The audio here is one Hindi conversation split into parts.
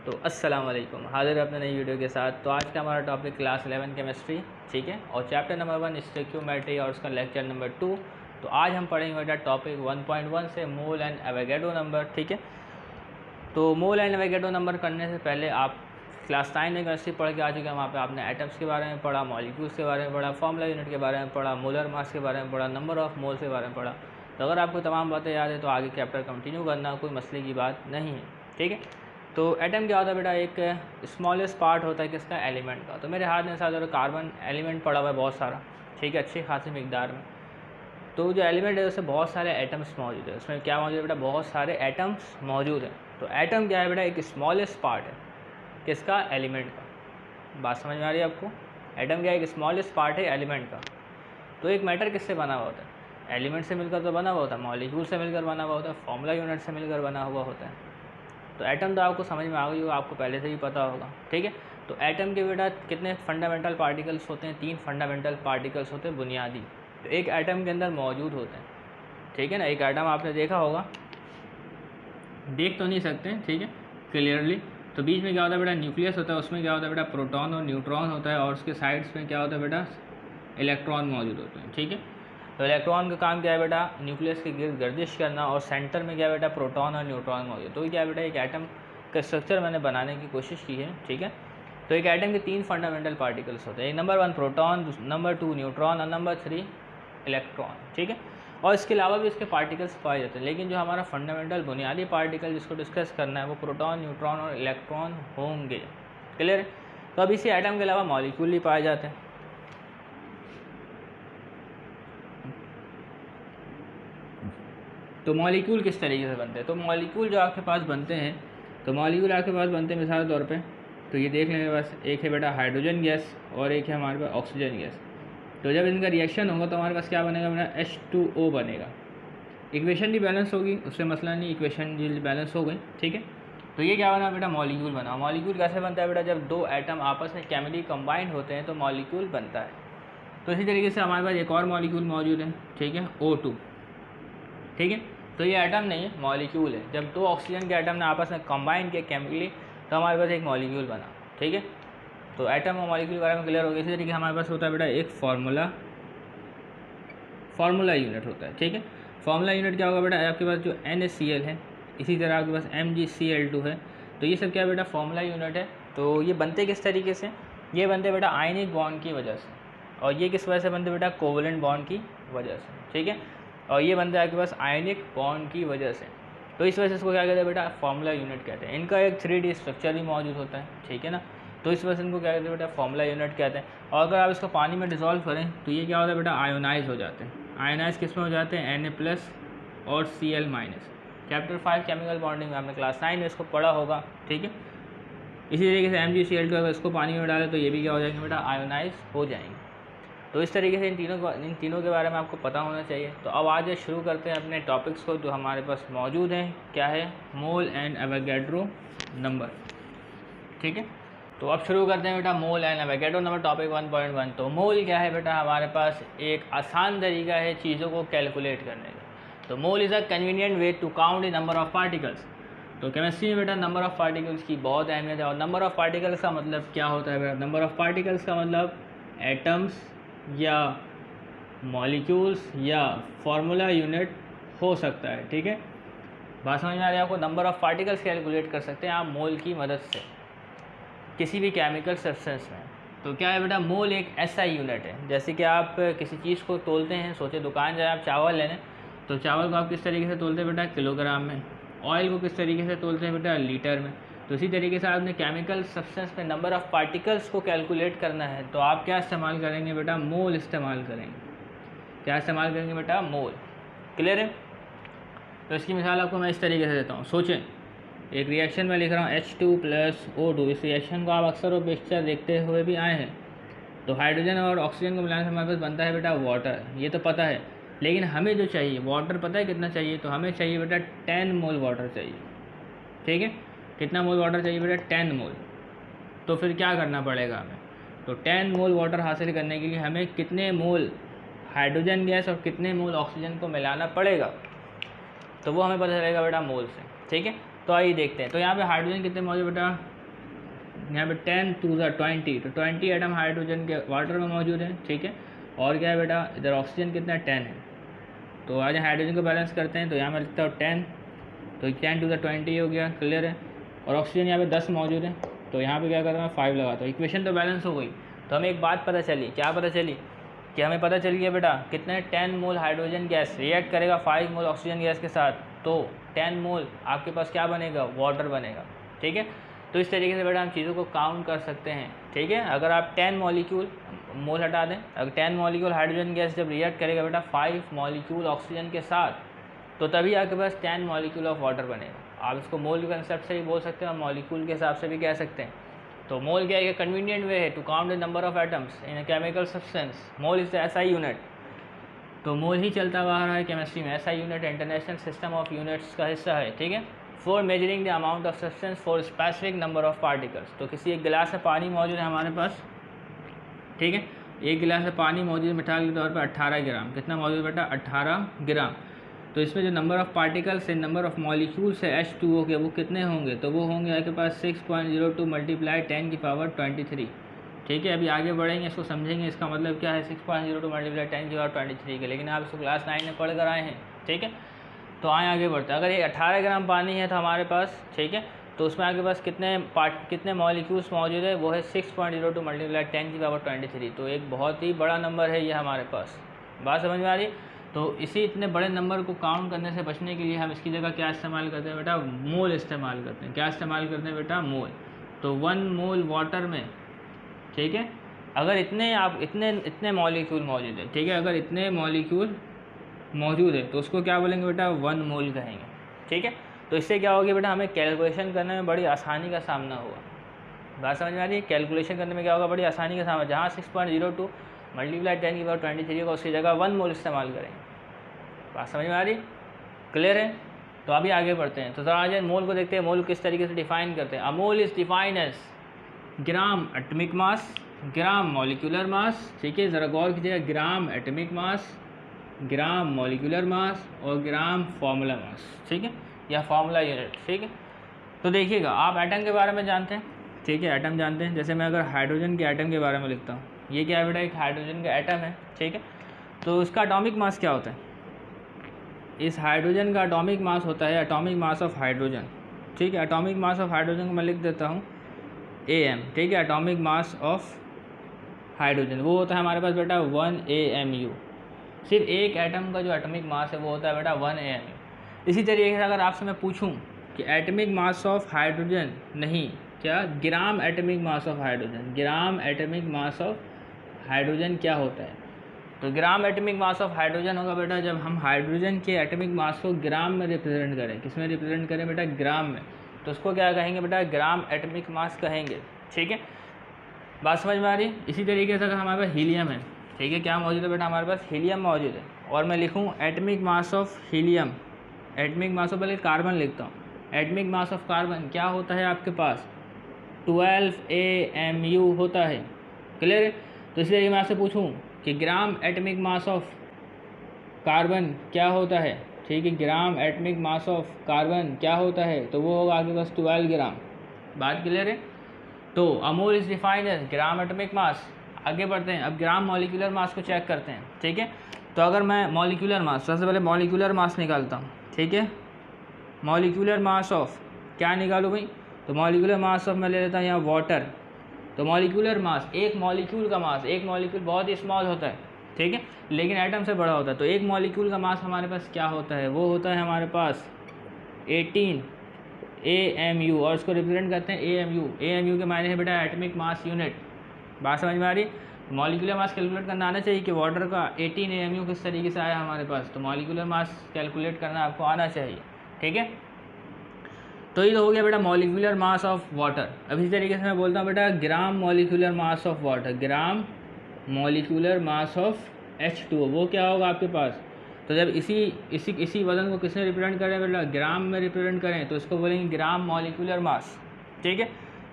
तो अस्सलाम वालेकुम, हाज़िर अपने नई वीडियो के साथ। तो आज का हमारा टॉपिक क्लास 11 केमिस्ट्री, ठीक है, और चैप्टर नंबर 1 स्टोइकियोमेट्री और उसका लेक्चर नंबर 2। तो आज हम पढ़ेंगे बेटा टॉपिक 1.1 से मोल एंड एवोगाड्रो नंबर, ठीक है। तो मोल एंड एवोगाड्रो नंबर करने से पहले आप क्लास 9 में केमिस्ट्री पढ़ के आ चुके हैं। वहाँ पे आपने एटम्स के बारे में पढ़ा, मॉलिक्यूल्स के बारे में पढ़ा, फार्मूला यूनिट के बारे में पढ़ा, मोलर मास के बारे में पढ़ा, नंबर ऑफ मोल्स के बारे में पढ़ा। तो अगर आपको तमाम बातें याद है तो आगे चैप्टर कंटिन्यू करना, कोई मसले की बात नहीं है, ठीक है। तो एटम क्या होता है बेटा? एक स्मॉलेस्ट पार्ट होता है किसका? एलिमेंट का। तो मेरे हाथ में साथ कार्बन एलिमेंट पड़ा हुआ है बहुत सारा, ठीक है, अच्छी खासी मिकदार में। तो जो एलिमेंट है उसमें बहुत सारे एटम्स मौजूद है। उसमें क्या मौजूद है बेटा? बहुत सारे एटम्स मौजूद हैं। तो एटम क्या है बेटा? एक स्मॉलेस्ट पार्ट है किसका? एलिमेंट का। बात समझ में आ रही है आपको? एटम क्या है? एक स्मॉलेस्ट पार्ट है एलिमेंट का। तो एक मैटर किससे बना हुआ होता है? एलिमेंट से मिलकर तो बना हुआ होता है, मॉलिक्यूल से मिलकर बना हुआ होता है, फार्मूला यूनिट से मिलकर बना हुआ होता है। तो एटम तो आपको समझ में आ गई होगा, आपको पहले से ही पता होगा, ठीक है। तो एटम के बेटा कितने फंडामेंटल पार्टिकल्स होते हैं? 3 फंडामेंटल पार्टिकल्स होते हैं बुनियादी, तो एक एटम के अंदर मौजूद होते हैं, ठीक है ना। एक एटम आपने देखा होगा, देख तो नहीं सकते, ठीक है, क्लियरली। तो बीच में क्या होता है बेटा? न्यूक्लियस होता है। उसमें क्या होता है बेटा? प्रोटॉन और न्यूट्रॉन होता है, और उसके साइड्स में क्या होता है बेटा? इलेक्ट्रॉन मौजूद होते हैं, ठीक है। तो इलेक्ट्रॉन का काम क्या है बेटा? न्यूक्लियस के गिर्द गर्दिश करना, और सेंटर में क्या बेटा? प्रोटॉन और न्यूट्रॉन मौजूद। तो क्या बेटा? एक एटम का स्ट्रक्चर मैंने बनाने की कोशिश की है, ठीक है। तो एक एटम के 3 फंडामेंटल पार्टिकल्स होते हैं, एक नंबर 1 प्रोटॉन, नंबर 2 न्यूट्रॉन और नंबर 3 इलेक्ट्रॉन, ठीक है। और इसके अलावा भी इसके पार्टिकल्स पाए जाते हैं, लेकिन जो हमारा फंडामेंटल बुनियादी पार्टिकल जिसको डिस्कस करना है वो प्रोटॉन, न्यूट्रॉन और इलेक्ट्रॉन होंगे, क्लियर है। तो अब इसी एटम के अलावा मॉलिक्यूल ही पाए जाते हैं। तो मॉलिक्यूल किस तरीके से बनते हैं? तो मॉलिक्यूल जो आपके पास बनते हैं, तो मॉलिक्यूल आपके पास बनते हैं मिसाल के तौर पे, तो ये देख लेंगे बस, एक है बेटा हाइड्रोजन गैस और एक है हमारे पास ऑक्सीजन गैस। तो जब इनका रिएक्शन होगा तो हमारे पास क्या बनेगा बेटा? H2O बनेगा। इक्वेशन भी बैलेंस होगी, उससे मसला नहीं, इक्वेशन भी बैलेंस हो गई, ठीक है। तो ये क्या बना बेटा? मॉलिक्यूल बना। मॉलिक्यूल कैसे बनता है बेटा? जब 2 एटम आपस में केमिकली कंबाइंड होते हैं तो मॉलिक्यूल बनता है। तो इसी तरीके से हमारे पास एक और मॉलिक्यूल मौजूद है, ठीक है, O2, ठीक है। तो ये एटम नहीं है, मॉलिक्यूल है। जब 2 ऑक्सीजन के एटम ने आपस में कंबाइन किया केमिकली तो हमारे पास एक मॉलिक्यूल बना, ठीक है। तो एटम और मॉलिक्यूल के बारे में क्लियर हो गया। इसी तरीके हमारे पास होता है बेटा एक फार्मूला यूनिट होता है, ठीक है। फार्मूला यूनिट क्या होगा बेटा? आपके पास जो NaCl है, इसी तरह आपके पास MgCl2 है। तो ये सब क्या बेटा? फार्मूला यूनिट है। तो ये बनते किस तरीके से? ये बनते बेटा आयनिक बॉन्ड की वजह से, और ये किस वजह से बनते बेटा? कोवलेंट बॉन्ड की वजह से, ठीक है। और ये बनता है आपके पास आयनिक बॉन्ड की वजह से। तो इस वजह से इसको क्या कहते हैं बेटा? फार्मूला यूनिट कहते हैं। इनका एक 3D स्ट्रक्चर भी मौजूद होता है, ठीक है ना। तो इस वजह से इनको क्या कहते हैं बेटा? फार्मूला यूनिट कहते हैं। और अगर आप इसको पानी में डिज़ोल्व करें तो ये क्या होता है बेटा? आयोनाइज हो जाते हैं। आयोनाइज किस में हो जाते हैं? Na+ और Cl-। चैप्टर 5 केमिकल बॉन्डिंग में आपने क्लास 9 में इसको पढ़ा होगा, ठीक है। इसी तरीके से MgCl2 अगर इसको पानी में डालें तो ये भी क्या हो जाएंगे बेटा? आयोनाइज हो जाएंगे। तो इस तरीके से इन तीनों के बारे में आपको पता होना चाहिए। तो अब आज शुरू करते हैं अपने टॉपिक्स को जो हमारे पास मौजूद हैं। क्या है? मोल एंड एवोगाड्रो नंबर, ठीक है। तो अब शुरू करते हैं बेटा mole and Avogadro number, topic 1.1। तो मोल क्या है बेटा? हमारे पास एक आसान तरीका है चीज़ों को कैलकुलेट करने का। तो mole is a convenient way to count the number of particles. तो केमिस्ट्री में बेटा नंबर ऑफ पार्टिकल्स की बहुत अहमियत है। और नंबर ऑफ पार्टिकल्स का मतलब क्या होता है बेटा? नंबर ऑफ पार्टिकल्स का मतलब एटम्स या मॉलिक्यूल्स या फार्मूला यूनिट हो सकता है, ठीक है। बात समझ में आ रही है आपको? नंबर ऑफ पार्टिकल्स कैलकुलेट कर सकते हैं आप मोल की मदद से किसी भी केमिकल सब्सटेंस में। तो क्या है बेटा? मोल एक ऐसा यूनिट है, जैसे कि आप किसी चीज़ को तोलते हैं। सोचे दुकान जाए आप चावल लेने, तो चावल को आप किस तरीके से तोलते हैं बेटा? किलोग्राम में। ऑयल को किस तरीके से तोलते हैं बेटा? लीटर में। तो इसी तरीके से आपने केमिकल सब्सटेंस में नंबर ऑफ पार्टिकल्स को कैलकुलेट करना है तो आप क्या इस्तेमाल करेंगे बेटा? मोल इस्तेमाल करेंगे। क्या इस्तेमाल करेंगे बेटा? मोल, क्लियर है। तो इसकी मिसाल आपको मैं इस तरीके से देता हूँ। सोचें एक रिएक्शन में लिख रहा हूँ H2+O2। इस रिएक्शन को आप अक्सर वो पिक्चर देखते हुए भी आए हैं। तो हाइड्रोजन और ऑक्सीजन को मिलाने से हमारे पास बनता है बेटा वाटर, ये तो पता है। लेकिन हमें जो चाहिए वाटर पता है कितना चाहिए? तो हमें चाहिए बेटा 10 मोल वाटर चाहिए, ठीक है। कितना मोल वाटर चाहिए बेटा? 10 मोल। तो फिर क्या करना पड़ेगा हमें? तो 10 मोल वाटर हासिल करने के लिए हमें कितने मोल हाइड्रोजन गैस और कितने मोल ऑक्सीजन को मिलाना पड़ेगा? तो वो हमें पता चलेगा बेटा मोल से, ठीक है। तो आइए देखते हैं। तो यहाँ पे हाइड्रोजन कितने मौजूद बेटा? यहाँ पे 10 टू द 20, तो 20 एटम हाइड्रोजन के वाटर में मौजूद है, ठीक है। और क्या है बेटा, इधर ऑक्सीजन कितना 10 है। तो आज हाइड्रोजन को बैलेंस करते हैं, तो यहाँ मैं लिखता हूँ 10, तो 10 टू द 20 हो गया, क्लियर है। और ऑक्सीजन यहाँ पे 10 मौजूद है, तो यहाँ पे क्या करता हूँ 5 लगाता हूँ, इक्वेशन तो बैलेंस हो गई। तो हमें एक बात पता चली, क्या पता चली कि हमें पता चल गया बेटा कितने 10 मोल हाइड्रोजन गैस रिएक्ट करेगा 5 मोल ऑक्सीजन गैस के साथ, तो 10 मोल आपके पास क्या बनेगा, वाटर बनेगा, ठीक है। तो इस तरीके से बेटा हम चीज़ों को काउंट कर सकते हैं, ठीक है। अगर आप 10 मॉलिक्यूल मोल हटा दें, अगर 10 मॉलिक्यूल हाइड्रोजन गैस जब रिएक्ट करेगा बेटा 5 मॉलिक्यूल ऑक्सीजन के साथ, तो तभी आपके पास 10 मॉलिक्यूल ऑफ वाटर बनेगा। आप इसको मोल के कंसेप्ट से भी बोल सकते हैं और मॉलिक्यूल के हिसाब से भी कह सकते हैं। तो मोल क्या है, कन्वीनियंट वे है to count the number of atoms in a chemical substance. Mole is the SI unit, तो मोल ही चलता हुआ रहा है केमिस्ट्री में। SI unit international system of units का हिस्सा है, ठीक है। For measuring the amount of substance for specific number of particles. तो किसी एक गिलास में पानी मौजूद है हमारे पास, ठीक है। एक गिलास में पानी मौजूद है मिठाई के तौर पर 18 ग्राम, कितना मौजूद बेटा 18 ग्राम। तो इसमें जो नंबर ऑफ पार्टिकल्स है, नंबर ऑफ मॉलिक्यूल्स है H2O के, वो कितने होंगे, तो वो होंगे आपके पास 6.02 मल्टीप्लाई 10 की पावर 23, ठीक है। अभी आगे बढ़ेंगे, इसको समझेंगे इसका मतलब क्या है 6.02 मल्टीप्लाई 10 की पावर 23 के, लेकिन आप इसको क्लास 9 में पढ़ कर आए हैं, ठीक है। तो आगे बढ़ते हैं। अगर ये 18 ग्राम पानी है तो हमारे पास, ठीक है, तो उसमें आपके पास कितने मॉलिक्यूल्स मौजूद है, वो है 6.02 मल्टीप्लाई 10 की पावर 23। तो एक बहुत ही बड़ा नंबर है ये हमारे पास, बात समझ में आ रही। तो इसी इतने बड़े नंबर को काउंट करने से बचने के लिए हम इसकी जगह क्या इस्तेमाल करते हैं बेटा, मोल इस्तेमाल करते हैं। क्या इस्तेमाल करते हैं बेटा, मोल। तो 1 मोल वाटर में, ठीक है, अगर इतने मॉलिक्यूल मौजूद है, ठीक है, अगर इतने मॉलिक्यूल मौजूद है तो उसको क्या बोलेंगे बेटा, 1 मोल कहेंगे, ठीक है। तो इससे क्या होगा बेटा, हमें कैलकुलेशन करने में बड़ी आसानी का सामना होगा। बात समझ में आ रही है, कैलकुलेशन करने में क्या होगा, बड़ी आसानी का सामना। जहाँ 6.02 मल्टीप्लाई 10 की पावर 23 होगा, उसकी जगह 1 मोल इस्तेमाल करेंगे। बात समझ में आ रही, क्लियर है। तो अभी आगे बढ़ते हैं। तो जरा आज मोल को देखते हैं, मोल किस तरीके से डिफाइन करते हैं। A mole is define as gram atomic mass, gram molecular mass, ठीक है। ज़रा गौर कीजिएगा, ग्राम एटॉमिक मास, ग्राम मॉलिक्यूलर मास और ग्राम फार्मूला मास, ठीक है, या फार्मूला यूनिट, ठीक है। तो देखिएगा, आप एटम के बारे में जानते हैं, ठीक है, एटम जानते हैं। जैसे मैं अगर हाइड्रोजन के एटम के बारे में लिखता हूँ, ये क्या है बेटा, एक हाइड्रोजन का एटम है, ठीक है। तो उसका एटॉमिक मास क्या होता है, इस हाइड्रोजन का एटॉमिक मास होता है एटॉमिक मास ऑफ हाइड्रोजन, ठीक है। एटॉमिक मास ऑफ हाइड्रोजन को मैं लिख देता हूँ AM, ठीक है। एटॉमिक मास ऑफ हाइड्रोजन वो होता है हमारे पास बेटा 1 AMU। सिर्फ एक एटम का जो एटॉमिक मास है वो होता है बेटा 1 AMU। इसी तरीके से अगर आपसे मैं पूछूं कि एटॉमिक मास ऑफ हाइड्रोजन, नहीं, क्या, ग्राम atomic mass of hydrogen, gram atomic mass of hydrogen क्या होता है, तो ग्राम एटॉमिक मास ऑफ हाइड्रोजन होगा बेटा जब हम हाइड्रोजन के एटॉमिक मास को ग्राम में रिप्रेजेंट करें। किस में रिप्रेजेंट करें बेटा, ग्राम में। तो उसको क्या कहेंगे बेटा, ग्राम एटॉमिक मास कहेंगे, ठीक है। बात समझ में आ रही। इसी तरीके से अगर हमारे पास हीलियम है, ठीक है, क्या मौजूद है बेटा, हमारे पास हीलियम मौजूद है, और मैं लिखूँ atomic mass of helium, atomic mass of, पहले कार्बन लिखता हूँ, एटॉमिक मास ऑफ कार्बन क्या होता है आपके पास 12 AMU होता है, क्लियर है। तो इसलिए मैं आपसे पूछूं कि ग्राम एटॉमिक मास ऑफ कार्बन क्या होता है, ठीक है, ग्राम एटॉमिक मास ऑफ कार्बन क्या होता है, तो वो होगा आपके पास 12 ग्राम। बात क्लियर है। तो a mole is defined as gram atomic mass. आगे बढ़ते हैं, अब ग्राम मॉलिक्यूलर मास को चेक करते हैं, ठीक है। तो अगर मैं मॉलिक्यूलर मास, सबसे पहले मॉलिक्यूलर मास निकालता हूँ, ठीक है। मॉलिक्यूलर मास ऑफ क्या निकालूँ भाई, तो मॉलिक्यूलर मास ऑफ मैं ले लेता हूँ यहाँ वाटर। तो मॉलिक्यूलर मास, एक मॉलिक्यूल का मास, एक मॉलिक्यूल बहुत ही स्मॉल होता है, ठीक है, लेकिन एटम से बड़ा होता है। तो एक मॉलिक्यूल का मास हमारे पास क्या होता है, वो होता है हमारे पास 18 AMU, और इसको रिप्रेजेंट करते हैं AMU। AMU के मायने है बेटा एटॉमिक मास यूनिट। बात समझ में आ रही। मॉलिक्यूलर मास कैलकुलेट करना आना चाहिए कि वाटर का 18 AMU किस तरीके से आया हमारे पास, तो मॉलिक्यूलर मास कैलकुलेट करना आपको आना चाहिए, ठीक है। तो ये तो हो गया बेटा मॉलिक्यूलर मास ऑफ वाटर। अब इसी तरीके से मैं बोलता हूँ बेटा ग्राम molecular mass of water, gram molecular mass of H2O, वो क्या होगा आपके पास। तो जब इसी वजन को किसने रिप्रेजेंट करें बेटा, ग्राम में रिप्रेजेंट करें, तो इसको बोलेंगे ग्राम मॉलिक्यूलर मास, ठीक है।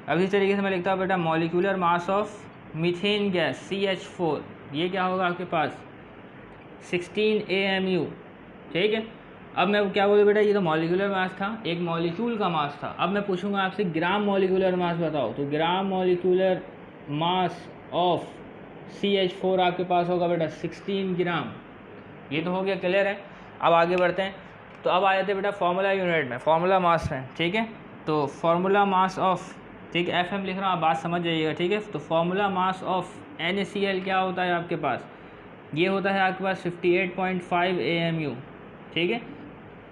अब इस तरीके से मैं लिखता हूँ बेटा molecular mass of methane gas CH4, ये क्या होगा आपके पास 16 AMU, ठीक है। अब मैं क्या बोलूँ बेटा, ये तो मॉलिक्यूलर मास था, एक मॉलिक्यूल का मास था। अब मैं पूछूंगा आपसे ग्राम मॉलिक्यूलर मास बताओ, तो ग्राम मॉलिक्यूलर मास ऑफ CH4 आपके पास होगा बेटा 16 ग्राम। ये तो हो गया, क्लियर है। अब आगे बढ़ते हैं, तो अब आ जाते हैं बेटा फॉर्मूला यूनिट में, फॉर्मूला मास में, ठीक है। तो फॉर्मूला मास ऑफ, ठीक है, FM लिख रहा हूँ, आप बात समझ जाइएगा, ठीक है। तो फॉर्मूला मास ऑफ NaCl क्या होता है आपके पास, ये होता है आपके पास 58.5 AMU, ठीक है,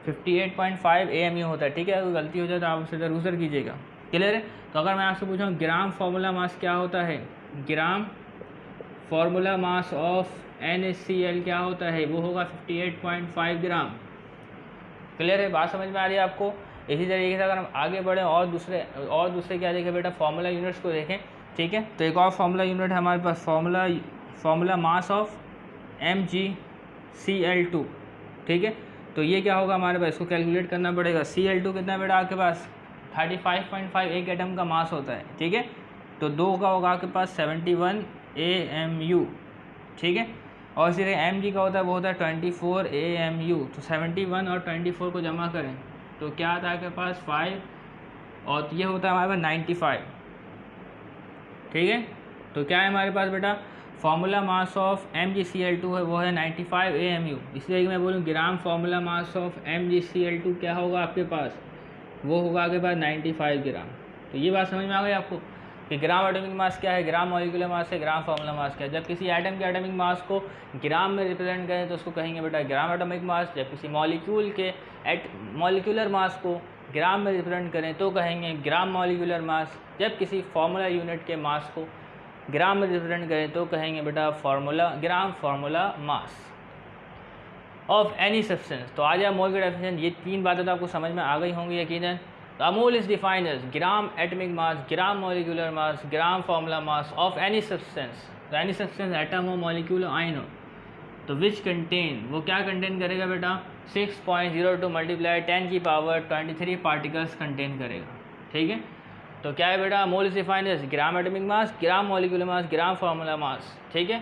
58.5 AMU होता है, ठीक है। अगर गलती हो जाए तो आप उससे ज़रूर कीजिएगा, क्लियर है। तो अगर मैं आपसे पूछूँ ग्राम फार्मूला मास क्या होता है, ग्राम फार्मूला मास ऑफ NaCl क्या होता है, वो होगा 58.5 ग्राम, क्लियर है, बात समझ में आ रही है आपको। इसी तरीके से अगर हम आगे बढ़ें और दूसरे क्या देखें बेटा, फार्मूला यूनिट्स को देखें, ठीक है। तो एक और फार्मूला यूनिट है हमारे पास, फार्मूला मास ऑफ MgCl2, ठीक है। तो ये क्या होगा हमारे पास, इसको कैलकुलेट करना पड़ेगा। Cl2 कितना बेटा आपके पास 35.5, एक एटम का मास होता है, ठीक है। तो 2 का होगा आपके पास 71 AMU, ठीक है। और सिर्फ Mg का होता है, वो होता है 24 AMU। तो 71 और 24 को जमा करें तो क्या आता है आपके पास 5, और ये होता है हमारे पास 95, ठीक है। तो क्या है हमारे पास बेटा, फार्मूला मास ऑफ MgCl2 है, वो है 95 AMU। इसलिए मैं बोलूँ ग्राम फार्मूला मास ऑफ MgCl2 क्या होगा आपके पास, वो होगा आपके पास 95 ग्राम। तो ये बात समझ में आ गई आपको कि ग्राम एटॉमिक मास क्या है, ग्राम मॉलिक्यूलर मास है, ग्राम फार्मूला मास क्या है। जब किसी एटम के एटॉमिक मास को ग्राम में रिप्रेजेंट करें तो उसको कहेंगे बेटा ग्राम एटॉमिक मास। जब किसी मॉलिक्यूल के मॉलिक्यूलर मास को ग्राम में रिप्रेजेंट करें तो कहेंगे ग्राम मॉलिक्यूलर मास। जब किसी फार्मूला यूनिट के मास को ग्राम में रिप्रेजेंट करें तो कहेंगे बेटा gram formula mass of any substance. तो आज आप मोल के डेफिनेशन, ये 3 बातें तो आपको समझ में आ गई होंगी यकीनन। तो a mole is defined as gram atomic mass, gram molecular mass, gram formula mass of any substance. तो एनी सब्सटेंस एटम हो, मॉलिक्यूल हो, आयन हो, तो विच कंटेन, वो क्या कंटेन करेगा बेटा 6.02 मल्टीप्लाई 10 की पावर 23 पार्टिकल्स कंटेन करेगा, ठीक है। तो क्या है बेटा, mole is defined as gram atomic mass, gram molecular mass, gram formula mass, ठीक है।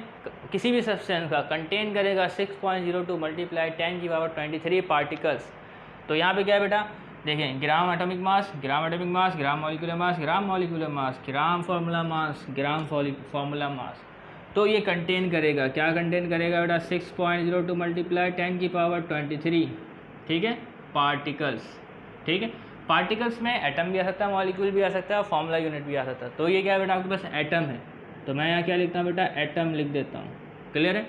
किसी भी सब्सटेंस का कंटेन करेगा 6.02 मल्टीप्लाई 10 की पावर 23 पार्टिकल्स। तो यहाँ पे क्या है बेटा, देखें, gram atomic mass, gram atomic mass, gram molecular mass, gram molecular mass, gram formula mass, gram formula mass. तो ये कंटेन करेगा, क्या कंटेन करेगा बेटा 6.02 मल्टीप्लाई 10 की पावर 23, ठीक है, पार्टिकल्स, ठीक है। पार्टिकल्स में एटम भी आ सकता है, मॉलिक्यूल भी आ सकता है और फार्मूला यूनिट भी आ सकता है। तो ये क्या है बेटा आपके पास एटम है, तो मैं यहाँ क्या लिखता हूँ बेटा, एटम लिख देता हूँ, क्लियर है।